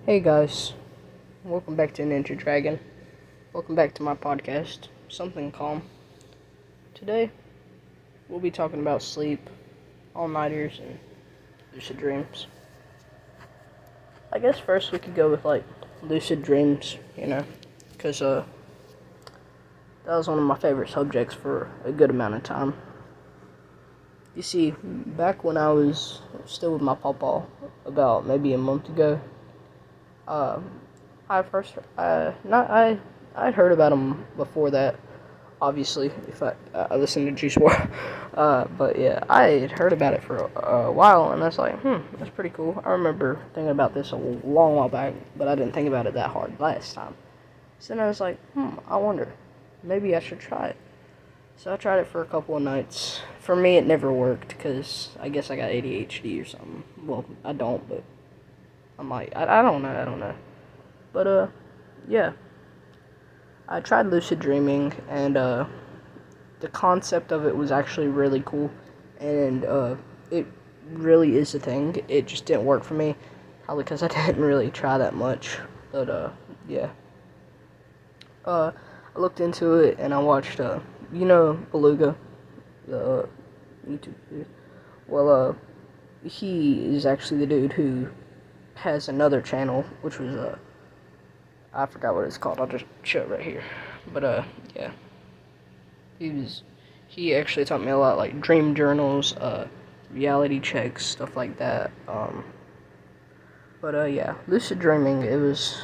Hey guys, welcome back to Ninja Dragon. Welcome back to my podcast, Something Calm. Today, we'll be talking about sleep, all-nighters, and lucid dreams. I guess first we could go with, lucid dreams, because, that was one of my favorite subjects for a good amount of time. You see, back when I was still with my pawpaw, about maybe a month ago, I'd heard about him before that. Obviously, if I listened to Juice WRLD, but yeah, I had heard about it for a while, and I was like, that's pretty cool. I remember thinking about this a long while back, but I didn't think about it that hard last time. So then I was like, I wonder, maybe I should try it. So I tried it for a couple of nights. For me, it never worked because I guess I got ADHD or something. Well, I don't, but I might. I don't know. But yeah. I tried lucid dreaming, and the concept of it was actually really cool, and it really is a thing. It just didn't work for me, probably because I didn't really try that much. But yeah. I looked into it, and I watched Beluga, the YouTube dude. Well, he is actually the dude who has another channel, which was I forgot what it's called. I'll just show it right here. But yeah. He actually taught me a lot, like dream journals, reality checks, stuff like that. But yeah, lucid dreaming, it was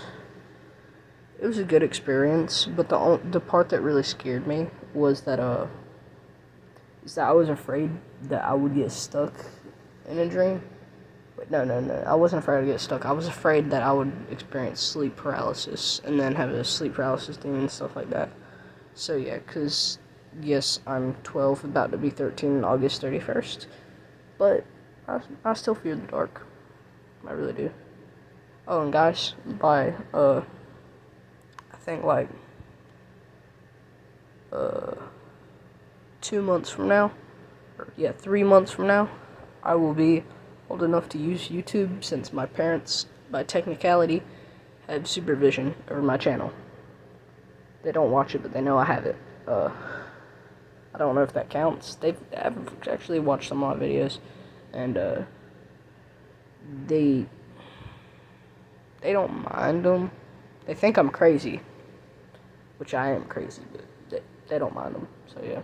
a good experience, but the part that really scared me was that I was afraid that I would get stuck in a dream. But no, I wasn't afraid to get stuck. I was afraid that I would experience sleep paralysis and then have a sleep paralysis demon and stuff like that. So yeah, because yes, I'm 12, about to be 13 on August 31st, but I still fear the dark. I really do. Oh, and guys, by I think 2 months from now, 3 months from now, I will be old enough to use YouTube, since my parents, by technicality, have supervision over my channel. They don't watch it, but they know I have it. I don't know if that counts. I've actually watched some of my videos, and they don't mind them. They think I'm crazy, which I am crazy, but they don't mind them. So yeah.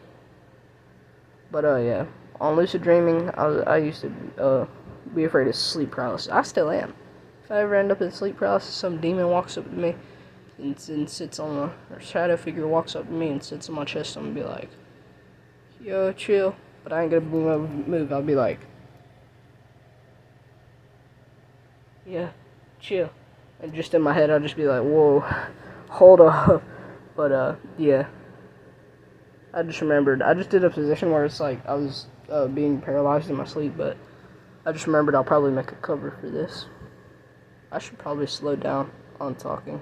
But yeah, on lucid dreaming, I used to be afraid of sleep paralysis. I still am. If I ever end up in sleep paralysis, some demon walks up to me and sits on or shadow figure walks up to me and sits on my chest, I'm gonna be like, yo, chill. But I ain't gonna move. I'll be like, yeah, chill. And just in my head, I'll just be like, whoa, hold up. But yeah. I just remembered, I just did a position where it's like I was being paralyzed in my sleep, but I just remembered I'll probably make a cover for this. I should probably slow down on talking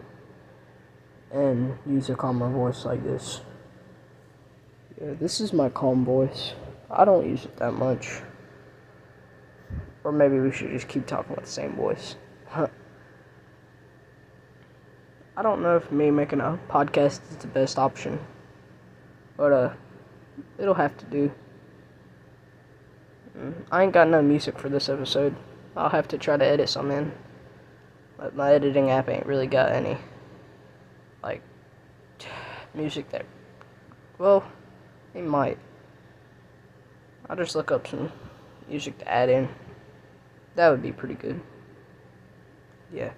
and use a calmer voice like this. Yeah, this is my calm voice. I don't use it that much. Or maybe we should just keep talking with the same voice. I don't know if me making a podcast is the best option. But it'll have to do. I ain't got no music for this episode. I'll have to try to edit some in. But my editing app ain't really got any, music that, well, it might. I'll just look up some music to add in. That would be pretty good. Yeah.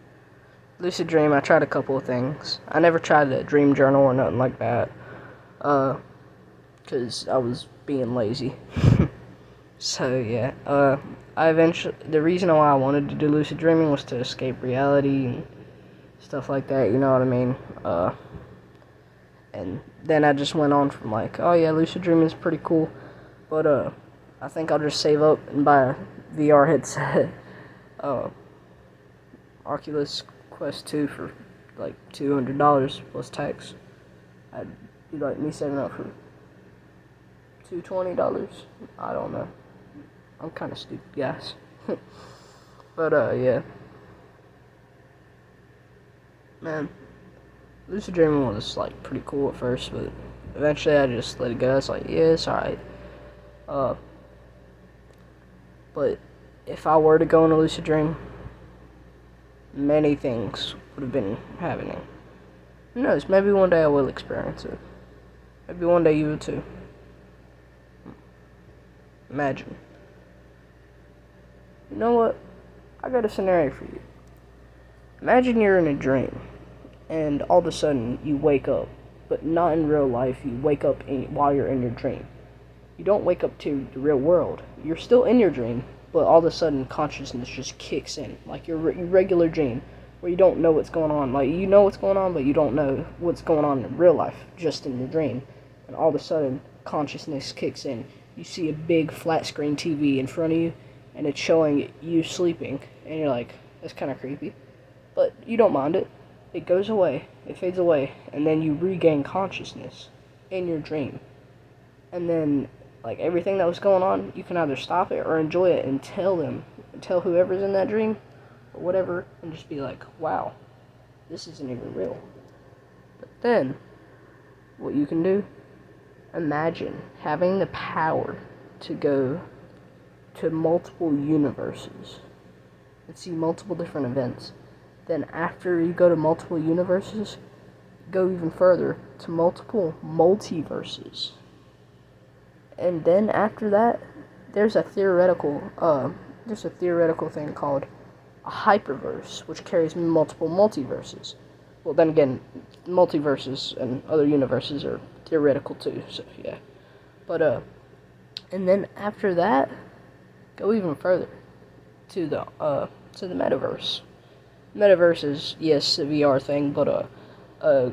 Lucid dream, I tried a couple of things. I never tried a dream journal or nothing like that. Because I was being lazy. So yeah, the reason why I wanted to do lucid dreaming was to escape reality and stuff like that, you know what I mean? And then I just went on from oh yeah, lucid dreaming is pretty cool, but I think I'll just save up and buy a VR headset, Oculus Quest 2 for $200 plus tax. I'd be me saving up for $220. I don't know. I'm kind of stupid, guys. But yeah. Man, lucid dreaming was like pretty cool at first, but eventually I just let it go. I was like, yeah, it's alright. But if I were to go in a lucid dream, many things would have been happening. Who knows? Maybe one day I will experience it. Maybe one day you will too. Imagine. You know what? I got a scenario for you. Imagine you're in a dream, and all of a sudden you wake up, but not in real life. You wake up while you're in your dream. You don't wake up to the real world. You're still in your dream, but all of a sudden consciousness just kicks in, like your regular dream, where you don't know what's going on. Like, you know what's going on, but you don't know what's going on in real life, just in your dream. And all of a sudden consciousness kicks in. You see a big flat screen TV in front of you, and it's showing you sleeping, and you're like, that's kind of creepy. But you don't mind it. It goes away, it fades away, and then you regain consciousness in your dream. And then, like, everything that was going on, you can either stop it or enjoy it and tell whoever's in that dream, or whatever, and just be like, wow, this isn't even real. But then, what you can do, imagine having the power to go to multiple universes and see multiple different events. Then after you go to multiple universes, go even further to multiple multiverses. And then after that, there's a theoretical thing called a hyperverse, which carries multiple multiverses. Well, then again, multiverses and other universes are theoretical too, so yeah. But and then after that, go even further to the metaverse. Metaverse is, yes, a VR thing, but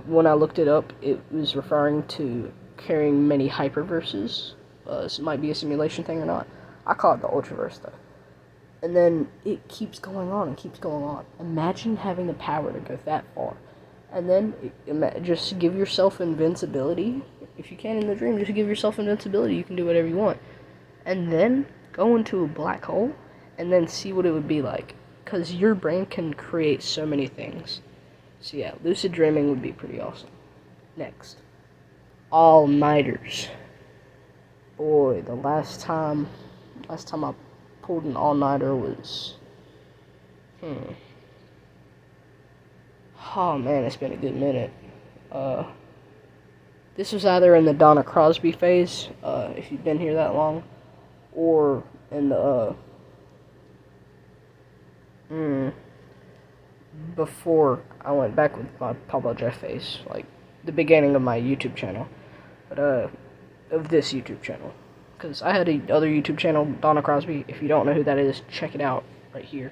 when I looked it up, it was referring to carrying many hyperverses. So it might be a simulation thing or not. I call it the Ultraverse, though. And then it keeps going on and keeps going on. Imagine having the power to go that far. And then just give yourself invincibility. If you can in the dream, just give yourself invincibility. You can do whatever you want. And then go into a black hole and then see what it would be like. Because your brain can create so many things. So yeah, lucid dreaming would be pretty awesome. Next, all-nighters. Boy, the last time I pulled an all-nighter was, oh man, it's been a good minute. This was either in the Donna Crosby phase, if you've been here that long, or in the, before I went back with my Pablo Jeff phase, like the beginning of my YouTube channel, but of this YouTube channel, because I had another YouTube channel, Donna Crosby. If you don't know who that is, check it out right here.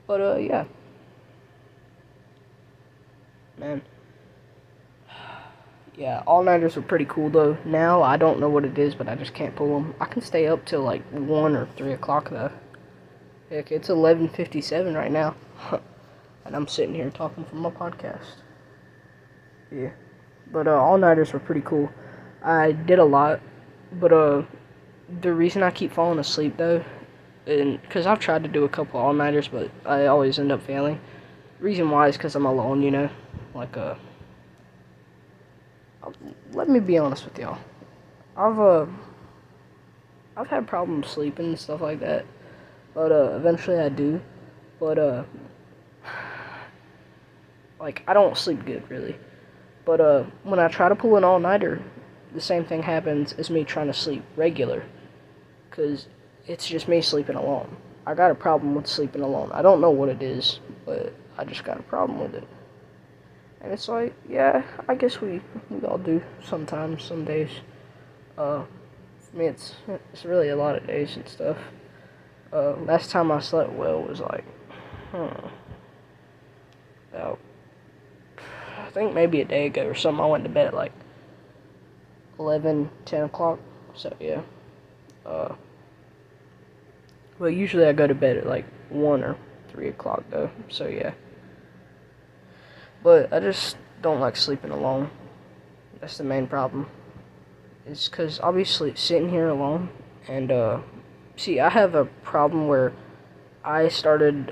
But yeah, man, yeah, all-nighters were pretty cool though. Now I don't know what it is, but I just can't pull them. I can stay up till like 1 or 3 o'clock though. Heck, it's 11:57 right now. And I'm sitting here talking from my podcast. Yeah. But all-nighters were pretty cool. I did a lot. But the reason I keep falling asleep, though, and because I've tried to do a couple all-nighters, but I always end up failing. The reason why is because I'm alone, you know? Like, let me be honest with y'all. I've had problems sleeping and stuff like that. But eventually I do. But like, I don't sleep good, really. But when I try to pull an all-nighter, the same thing happens as me trying to sleep regular. Because it's just me sleeping alone. I got a problem with sleeping alone. I don't know what it is, but I just got a problem with it. And it's like, yeah, I guess we all do sometimes, some days. For me, it's really a lot of days and stuff. Last time I slept well was like, about, I think maybe a day ago or something. I went to bed at like 11, 10 o'clock. So yeah. Well, usually I go to bed at like 1 or 3 o'clock though. So yeah. But I just don't like sleeping alone. That's the main problem. It's because I'll be sitting here alone, and see, I have a problem where I started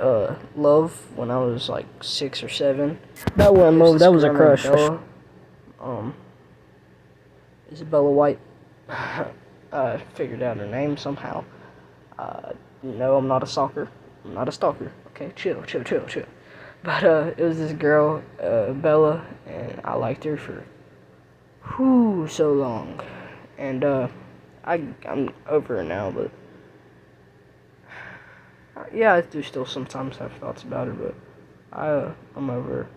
love when I was like 6 or 7. That wasn't There's love, this that was a girl named crush. Bella. Isabella White. I figured out her name somehow. No, I'm not a stalker. I'm not a stalker. Okay, chill. But it was this girl, Bella, and I liked her for so long. And I'm over her now, but yeah, I do still sometimes have thoughts about her, but I'm over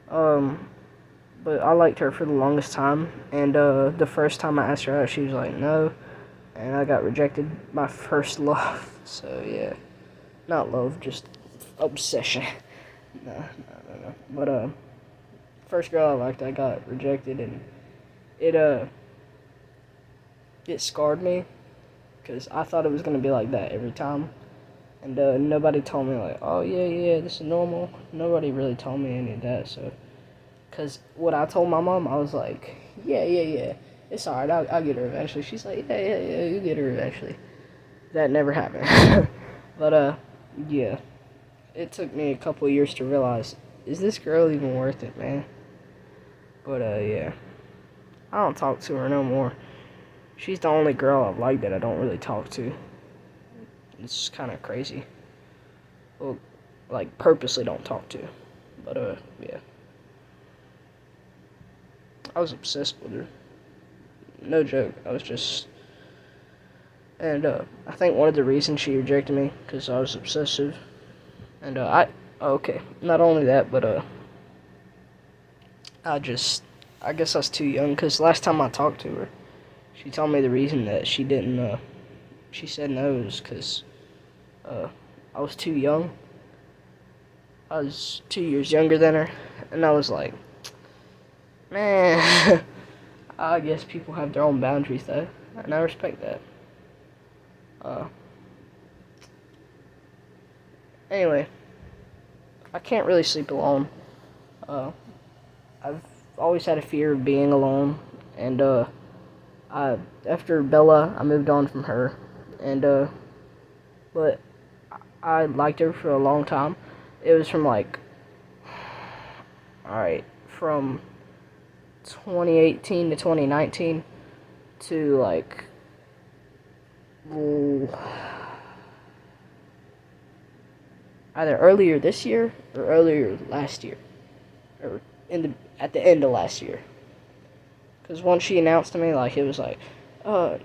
her. But I liked her for the longest time, and the first time I asked her out, she was like, no, and I got rejected. My first love, so yeah, not love, just obsession. No. But first girl I liked, I got rejected, and it it scarred me, because I thought it was gonna be like that every time, and nobody told me like, oh yeah, this is normal. Nobody really told me any of that, so. Because what I told my mom, I was like, yeah, it's alright, I'll get her eventually. She's like, yeah, you get her eventually. That never happened. But, yeah. It took me a couple of years to realize, is this girl even worth it, man? But, yeah. I don't talk to her no more. She's the only girl I like that I don't really talk to. It's kind of crazy. Well, like, purposely don't talk to. But, yeah. I was obsessed with her. No joke. I was just... And I think one of the reasons she rejected me, because I was obsessive. And okay, not only that, but I guess I was too young, because last time I talked to her, she told me the reason that she didn't, she said no is because I was too young. I was 2 years younger than her, and I was like, man, I guess people have their own boundaries, though, and I respect that. Anyway, I can't really sleep alone. I've always had a fear of being alone, and after Bella, I moved on from her, and but I liked her for a long time. It was from like, alright, from 2018 to 2019 to like either earlier this year or earlier last year, or at the end of last year. Because once she announced to me, like, it was like,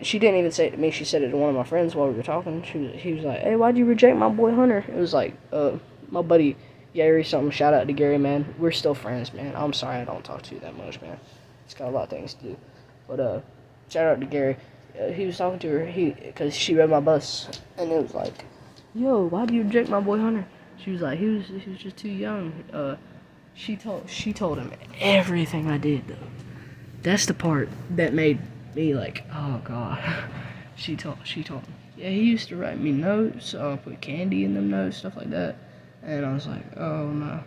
she didn't even say it to me, she said it to one of my friends while we were talking. He was like, hey, why'd you reject my boy Hunter? It was like, my buddy Gary something, shout out to Gary, man. We're still friends, man. I'm sorry I don't talk to you that much, man. It's got a lot of things to do. But, shout out to Gary. He was talking to her, because she read my bus, and it was like, yo, why'd you reject my boy Hunter? She was like, he was just too young. She told him everything I did, though. That's the part that made me like, oh god. She told him, yeah, he used to write me notes, put candy in them notes, stuff like that. And I was like, oh no.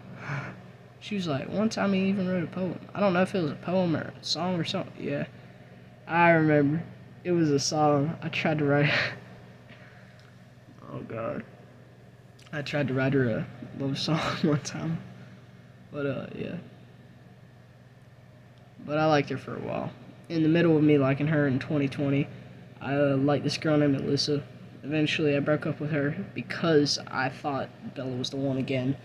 She was like, one time he even wrote a poem. I don't know if it was a poem or a song or something. Yeah, I remember. It was a song. I tried to write. Oh god. I tried to write her a love song one time. But yeah. But I liked her for a while. In the middle of me liking her in 2020, I liked this girl named Alyssa. Eventually, I broke up with her because I thought Bella was the one again.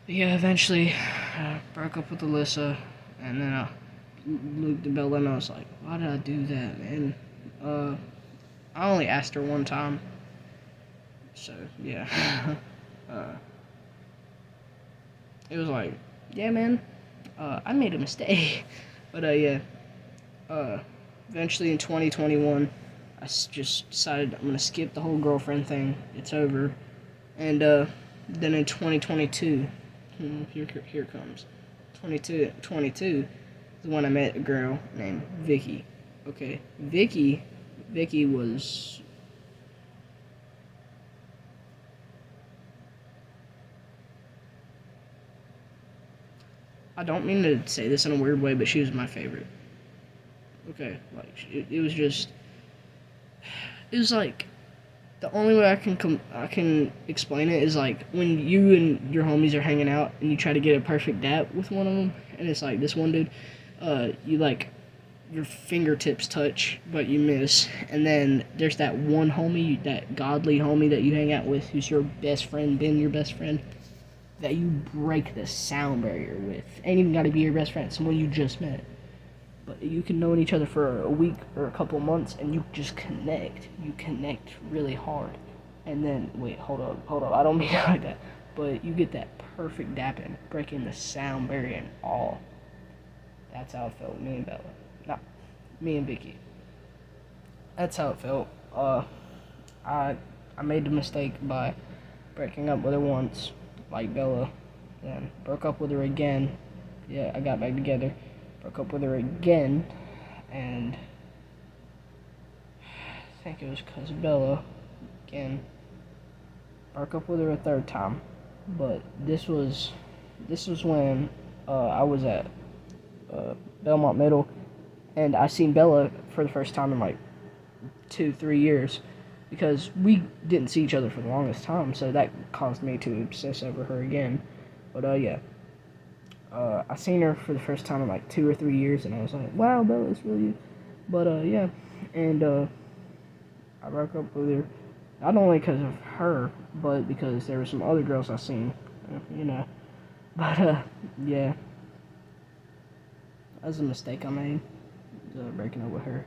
But yeah, eventually, I broke up with Alyssa, and then I looked at Bella, and I was like, why did I do that, man? I only asked her one time, so yeah. It was like, yeah, man, I made a mistake. But yeah. Eventually in 2021, I just decided I'm gonna skip the whole girlfriend thing. It's over. And then in 2022, here it comes. 22 is when I met a girl named Vicky. Okay, Vicky was. I don't mean to say this in a weird way, but she was my favorite. Okay, like it was just, it was like The only way I can explain it is like when you and your homies are hanging out and you try to get a perfect dap with one of them, and it's like this one dude, you like your fingertips touch but you miss, and then there's that one homie, that godly homie that you hang out with, who's your best friend, been your best friend, that you break the sound barrier with. Ain't even got to be your best friend, someone you just met. But you can know each other for a week or a couple months, and you just connect. You connect really hard. And then, wait, hold up. I don't mean it like that. But you get that perfect dapping, breaking the sound barrier and all. That's how it felt, me and Bella. Not me and Vicky. That's how it felt. I made the mistake by breaking up with her once, like Bella. Then broke up with her again. Yeah, I got back together. Broke up with her again, and I think it was because of Bella. Again, broke up with her a third time, but this was when I was at Belmont Middle, and I seen Bella for the first time in like 2-3 years, because we didn't see each other for the longest time, so that caused me to obsess over her again. But yeah. I seen her for the first time in like 2 or 3 years, and I was like, wow, Bella's really you. But yeah, and I broke up with her, not only because of her, but because there were some other girls I seen, you know. But yeah, that was a mistake I made, breaking up with her.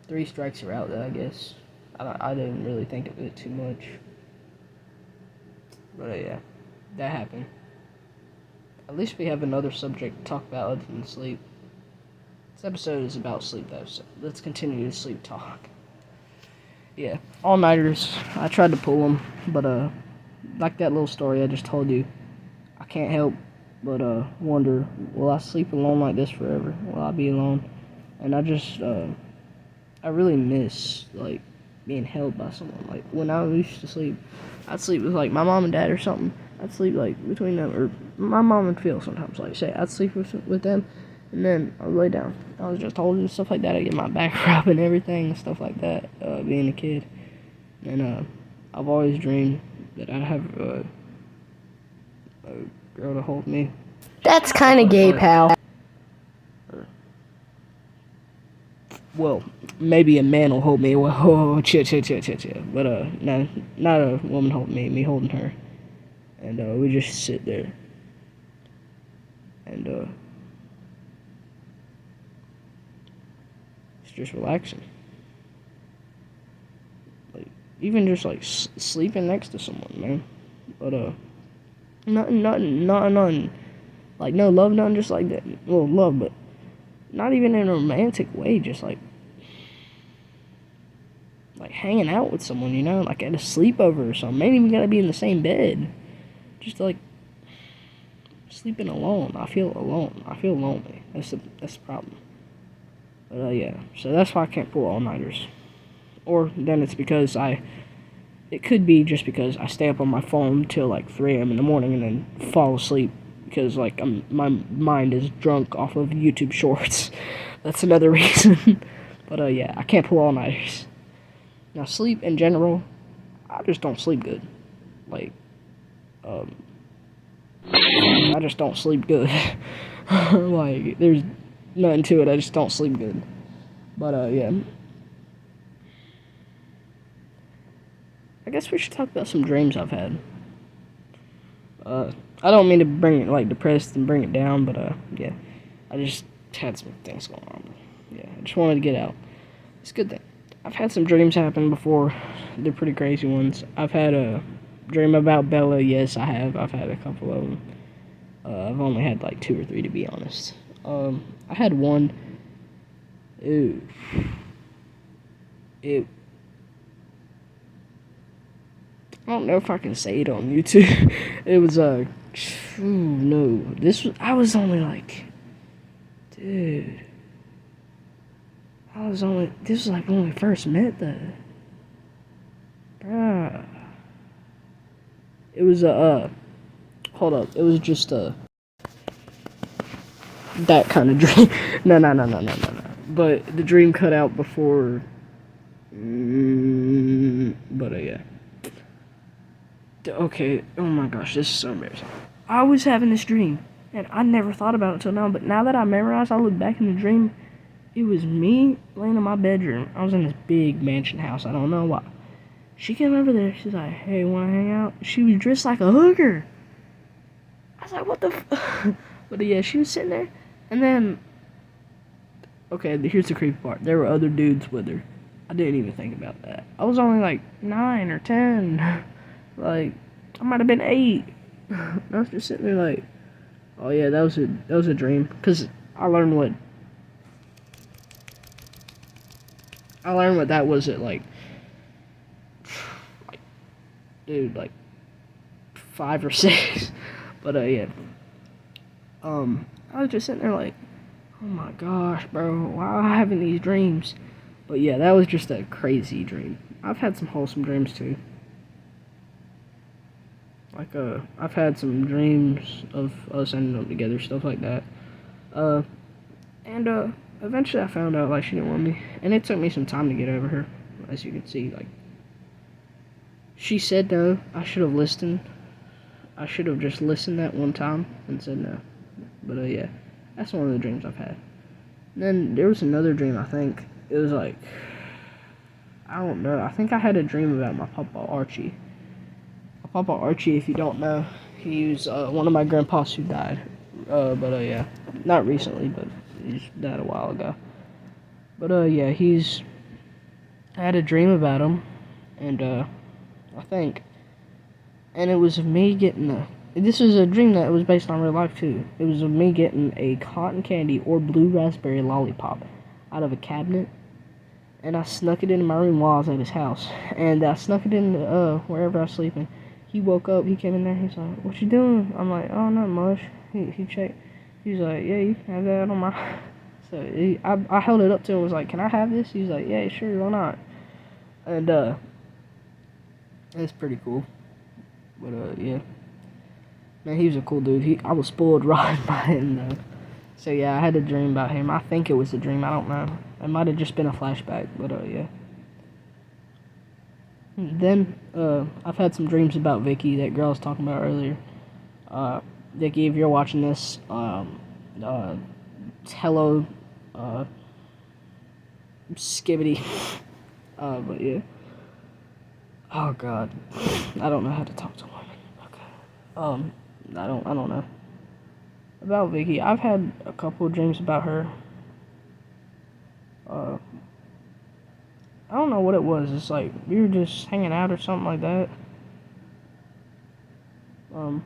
3 strikes are out, though, I guess. I didn't really think of it too much. But yeah, that happened. At least we have another subject to talk about other than sleep. This episode is about sleep, though, so let's continue the sleep talk. Yeah, all-nighters. I tried to pull them, but like that little story I just told you, I can't help but wonder, will I sleep alone like this forever? Will I be alone? And I really miss, like, being held by someone. Like, when I used to sleep, I'd sleep with, like, my mom and dad or something. I'd sleep, like, between them, or my mom and Phil sometimes, like, say, I'd sleep with them, and then I'd lay down. I was just told and stuff like that. I'd get my back rubbed and everything, and stuff like that, being a kid. And I've always dreamed that I'd have a girl to hold me. That's kind of gay, pal. Well, maybe a man will hold me. Well, chill. But no, not a woman holding me holding her. And we just sit there. And it's just relaxing. Like, even just like sleeping next to someone, man. But nothing. Like, no love, nothing, just like that. Well, love, but not even in a romantic way, just like hanging out with someone, you know, like at a sleepover or something. Ain't even gotta be in the same bed. Just like sleeping alone. I feel alone. I feel lonely. That's the problem. But yeah, so that's why I can't pull all-nighters. Or then it's because it could be just because I stay up on my phone till like 3 a.m. in the morning and then fall asleep because like my mind is drunk off of YouTube shorts. That's another reason. But yeah, I can't pull all-nighters. Now, sleep in general, I just don't sleep good. Like, I just don't sleep good. Like, there's nothing to it, I just don't sleep good. But yeah. I guess we should talk about some dreams I've had. I don't mean to bring it, like, depressed and bring it down, but yeah. I just had some things going on. Yeah, I just wanted to get out. It's a good thing. I've had some dreams happen before. They're pretty crazy ones. I've had a dream about Bella. Yes, I have. I've had a couple of them. I've only had like 2 or 3 to be honest. I had one. It I don't know if I can say it on YouTube. It was no. I was only like, dude. This was like when we first met, though. Bruh. It was hold up. It was just that kind of dream. No. But the dream cut out before But yeah. Okay, oh my gosh, this is so embarrassing. I was having this dream, and I never thought about it until now, but now that I memorized, I look back in the dream, it was me laying in my bedroom. I was in this big mansion house, I don't know why. She came over there, she's like, hey, wanna hang out? She was dressed like a hooker. I was like, what the f-? But yeah, she was sitting there, and then, okay, here's the creepy part. There were other dudes with her. I didn't even think about that. I was only like 9 or 10. Like, I might have been 8. I was just sitting there like, oh yeah, that was a dream. Cause I learned what that was at like, dude, like 5 or 6. But yeah, I was just sitting there like, oh my gosh, bro, why am I having these dreams? But yeah, that was just a crazy dream. I've had some wholesome dreams too. Like, I've had some dreams of us ending up together, stuff like that. Uh, and eventually I found out, like, she didn't want me. And it took me some time to get over her, as you can see. Like, she said no. I should have listened. I should have just listened that one time and said no. But, yeah, that's one of the dreams I've had. And then there was another dream, I think. It was like, I don't know. I think I had a dream about my Papa Archie. My Papa Archie, if you don't know, he was one of my grandpas who died. But yeah, not recently, but he's died a while ago. But yeah, I had a dream about him, and I think, and it was of me getting this was a dream that was based on real life too. It was of me getting a cotton candy or blue raspberry lollipop out of a cabinet, and I snuck it into my room while I was at his house, and I snuck it in wherever I was sleeping. He woke up, he came in there, he's like, what you doing? I'm like, oh, not much. He checked, he's like, yeah, you can have that on my, so I held it up to him, was like, can I have this? He's like, yeah, sure, why not? And it's pretty cool, but yeah, man, he was a cool dude. I was spoiled rotten by him though. So yeah, I had a dream about him. I think it was a dream, I don't know. It might have just been a flashback, but yeah. Then, I've had some dreams about Vicky, that girl I was talking about earlier. Vicky, if you're watching this, hello, skibbity. But yeah. Oh god. I don't know how to talk to women. Okay. I don't know. About Vicky, I've had a couple of dreams about her. I don't know what it was. It's like, we were just hanging out or something like that. I'm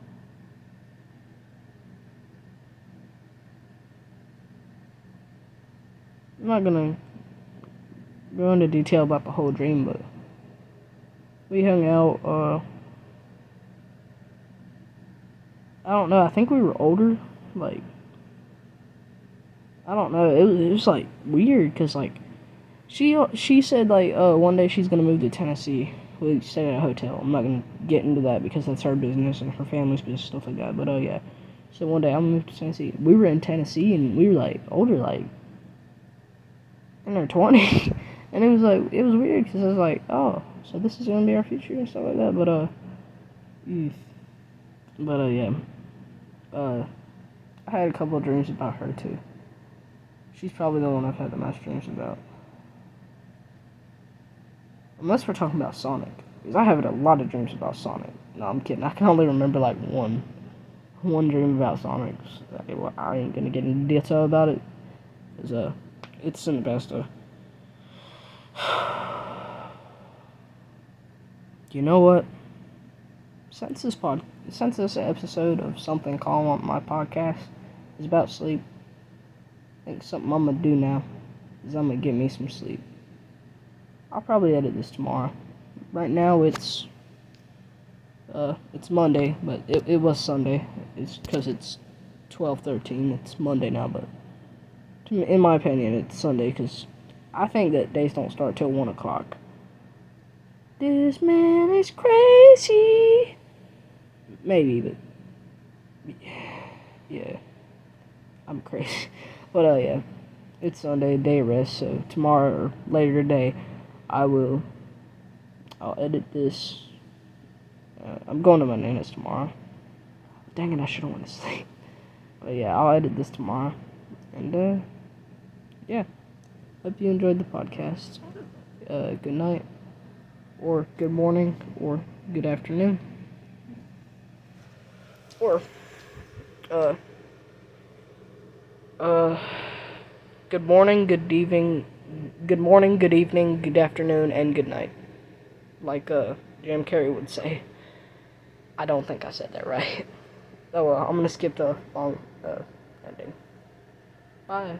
not gonna go into detail about the whole dream, but we hung out, I don't know, I think we were older, like, I don't know, it was like, weird, cause, like, she said, like, one day she's gonna move to Tennessee. We stayed at a hotel. I'm not gonna get into that because that's her business and her family's business, stuff like that, but, yeah. So one day I'm gonna move to Tennessee. We were in Tennessee, and we were, like, older, like, in our 20s, and it was, like, it was weird, because I was like, oh, so this is gonna be our future and stuff like that, but, yeah, I had a couple of dreams about her, too. She's probably the one I've had the most dreams about. Unless we're talking about Sonic. Because I have a lot of dreams about Sonic. No, I'm kidding. I can only remember, like, one dream about Sonic. I ain't gonna get into detail about it. Because, it's in the best, You know what? Since this episode of Something Calm on my podcast is about sleep, I think something I'm gonna do now is I'm gonna get me some sleep. I'll probably edit this tomorrow. Right now it's Monday, but it was Sunday. It's because it's 12:13. It's Monday now, but in my opinion, it's Sunday because I think that days don't start till 1 o'clock. This man is crazy. Maybe, but yeah, I'm crazy. But yeah, it's Sunday, day rest. So tomorrow or later today, I'll edit this. I'm going to my nana's tomorrow. Dang it, I should have went to sleep. But yeah, I'll edit this tomorrow. And, yeah. Hope you enjoyed the podcast. Good night, or good morning, or good afternoon. Or, uh, good morning, good evening, good afternoon, and good night. Like, Jim Carrey would say. I don't think I said that right. Oh well, I'm gonna skip the long, ending. Bye.